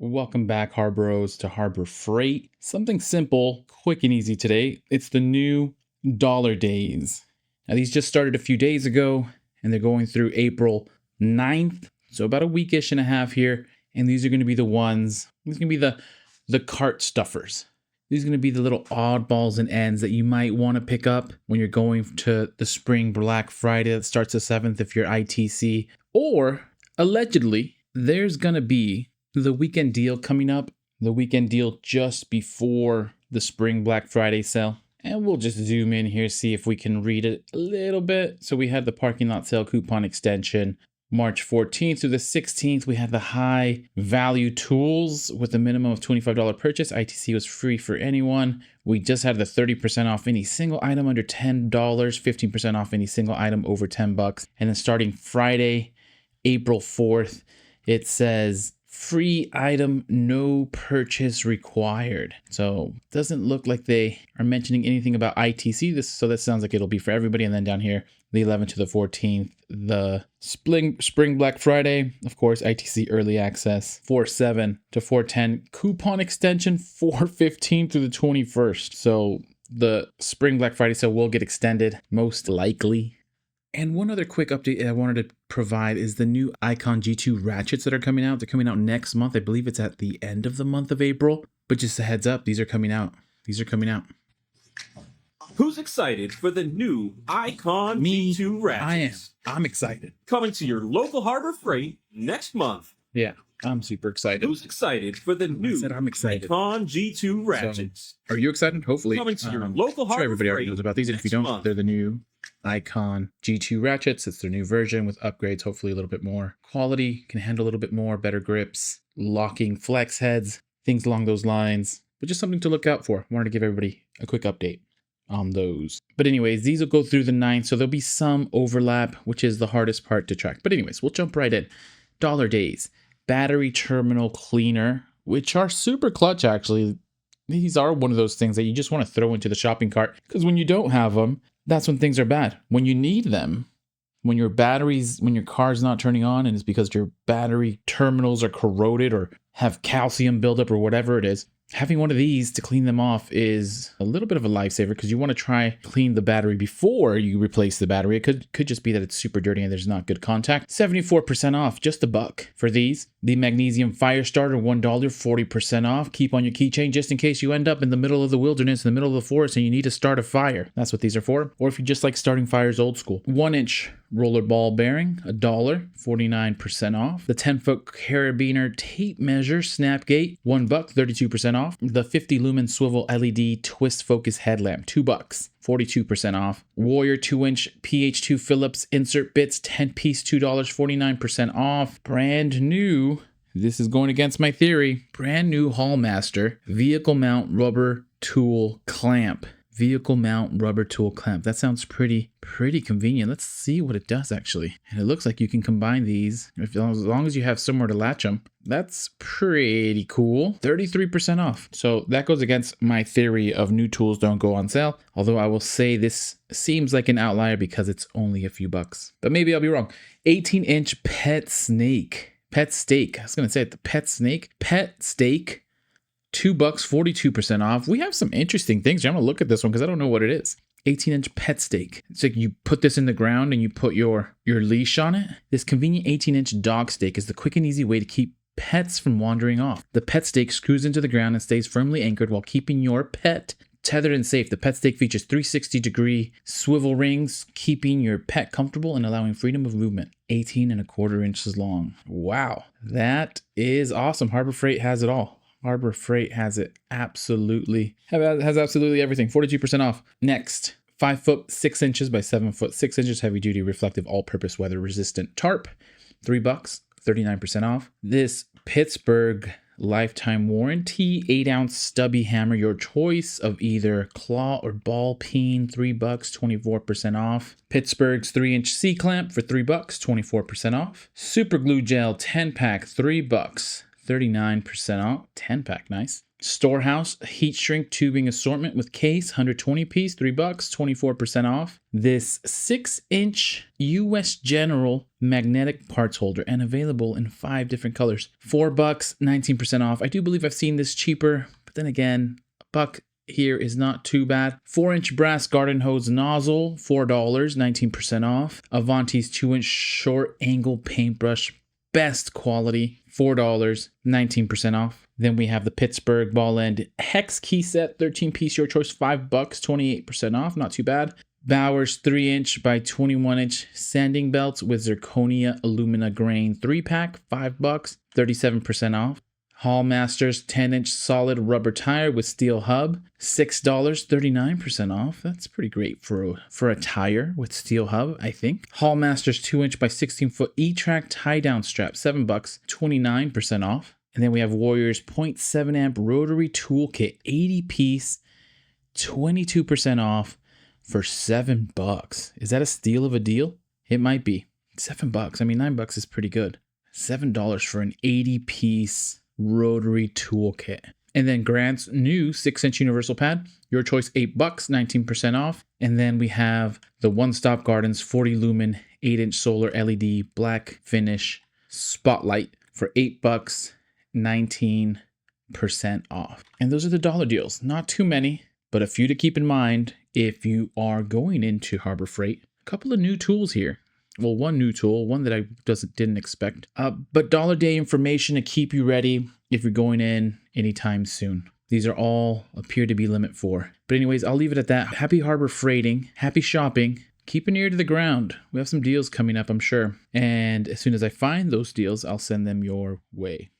Welcome back, HARBROs, to Harbor Freight. Something simple, quick, and easy today. It's the new dollar days. Now, these just started a few days ago, and they're going through April 9th. So about a weekish and a half here. And these are going to be the ones, these are going to be the cart stuffers. These are going to be the little oddballs and ends that you might want to pick up when you're going to the spring Black Friday that starts the 7th if you're ITC. Or, allegedly, there's going to be the weekend deal coming up, the weekend deal just before the spring Black Friday sale. And we'll just zoom in here, see if we can read it a little bit. So we had the parking lot sale coupon extension, March 14th through the 16th. We had the high value tools with a minimum of $25 purchase. ITC was free for anyone. We just had the 30% off any single item under $10, 15% off any single item over $10. And then starting Friday, April 4th, it says free item, no purchase required. So doesn't look like they are mentioning anything about ITC. So that sounds like it'll be for everybody. And then down here, the 11th to the 14th, the spring Black Friday, of course, ITC early access, 4/7 to 4/10, coupon extension 4/15 through the 21st. So the spring Black Friday sale will get extended, most likely. And one other quick update I wanted to provide is the new Icon G2 ratchets that are coming out. They're coming out next month. I believe it's at the end of the month of April. But just a heads up, these are coming out. These are coming out. Who's excited for the new Icon G2 ratchets? I'm excited. Coming to your local Harbor Freight next month. Yeah, I'm super excited. Who's excited for the new I'm excited. Icon G2 ratchets? So, are you excited? Hopefully. Coming to your local I'm Harbor sure everybody already Freight knows about these. And if you don't, month. they're the new Icon G2 ratchets. It's their new version with upgrades, hopefully a little bit more quality, can handle a little bit more, better grips, locking flex heads, things along those lines. But just something to look out for. Wanted to give everybody a quick update on those. But anyways, these will go through the 9th, so there'll be some overlap, which is the hardest part to track. But anyways, we'll jump right in. Dollar days, battery terminal cleaner, which are super clutch actually. These are one of those things that you just want to throw into the shopping cart, because when you don't have them, that's when things are bad. When you need them, when your car's not turning on and it's because your battery terminals are corroded or have calcium buildup or whatever it is, having one of these to clean them off is a little bit of a lifesaver, because you want to try clean the battery before you replace the battery. It could just be that it's super dirty and there's not good contact. 74% off, just $1 for these. The magnesium fire starter, $1, 40% off. Keep on your keychain just in case you end up in the middle of the wilderness, in the middle of the forest, and you need to start a fire. That's what these are for. Or if you just like starting fires old school. 1-inch roller ball bearing, $1, 49% off. The 10-foot carabiner tape measure Snapgate, $1, 32% off. The 50 lumen swivel LED twist focus headlamp, $2, 42% off. Warrior 2-inch PH2 Phillips insert bits, 10-piece, $2, 49% off. Brand new, this is going against my theory, brand new Hallmaster vehicle mount rubber tool clamp. Vehicle mount rubber tool clamp. That sounds pretty convenient. Let's see what it does actually. And it looks like you can combine these as long as you have somewhere to latch them. That's pretty cool. 33% off. So that goes against my theory of new tools don't go on sale. Although I will say this seems like an outlier because it's only a few bucks. But maybe I'll be wrong. 18-inch pet steak. I was going to say it, the pet steak. $2, 42% off. We have some interesting things. I'm going to look at this one because I don't know what it is. 18-inch pet steak. It's like you put this in the ground and you put your leash on it. This convenient 18-inch dog steak is the quick and easy way to keep pets from wandering off. The pet steak screws into the ground and stays firmly anchored while keeping your pet tethered and safe. The pet steak features 360-degree swivel rings, keeping your pet comfortable and allowing freedom of movement. 18.25 inches long. Wow. That is awesome. Harbor Freight has it all. Harbor Freight has it absolutely, has absolutely everything. 42% off. Next, 5 foot 6 inches by 7 foot 6 inches heavy duty reflective all-purpose weather resistant tarp. $3, 39% off. This Pittsburgh lifetime warranty 8-ounce stubby hammer, your choice of either claw or ball peen. $3, 24% off. Pittsburgh's 3-inch C-clamp for $3, 24% off. Super glue gel 10-pack, $3, 39% off. 10-pack, nice. Storehouse heat shrink tubing assortment with case, 120 piece, $3, 24% off. This 6-inch US General magnetic parts holder and available in 5 different colors. $4, 19% off. I do believe I've seen this cheaper, but then again, $1 here is not too bad. 4-inch brass garden hose nozzle, $4, 19% off. Avanti's 2-inch short angle paintbrush, best quality, $4, 19% off. Then we have the Pittsburgh ball end hex key set, 13-piece, your choice, $5, 28% off, not too bad. Bowers 3-inch by 21-inch sanding belts with zirconia alumina grain 3-pack, $5, 37% off. Hallmasters 10-inch solid rubber tire with steel hub, $6, 39% off. That's pretty great for a tire with steel hub, I think. Hallmasters 2-inch by 16-foot E-track tie-down strap, $7, 29% off. And then we have Warriors 0.7 amp rotary toolkit, 80-piece, 22% off for $7. Is that a steal of a deal? It might be. $7. I mean, $9 is pretty good. $7 for an 80-piece rotary toolkit. And then Grant's new 6-inch universal pad, your choice, $8, 19% off. And then we have the One Stop Gardens 40 lumen 8-inch solar LED black finish spotlight for $8, 19% off. And those are the dollar deals. Not too many, but a few to keep in mind if you are going into Harbor Freight. A couple of new tools here. Well, one new tool, one that I didn't expect. But dollar day information to keep you ready if you're going in anytime soon. These are all appear to be limit 4. But anyways, I'll leave it at that. Happy Harbor Freighting. Happy shopping. Keep an ear to the ground. We have some deals coming up, I'm sure. And as soon as I find those deals, I'll send them your way.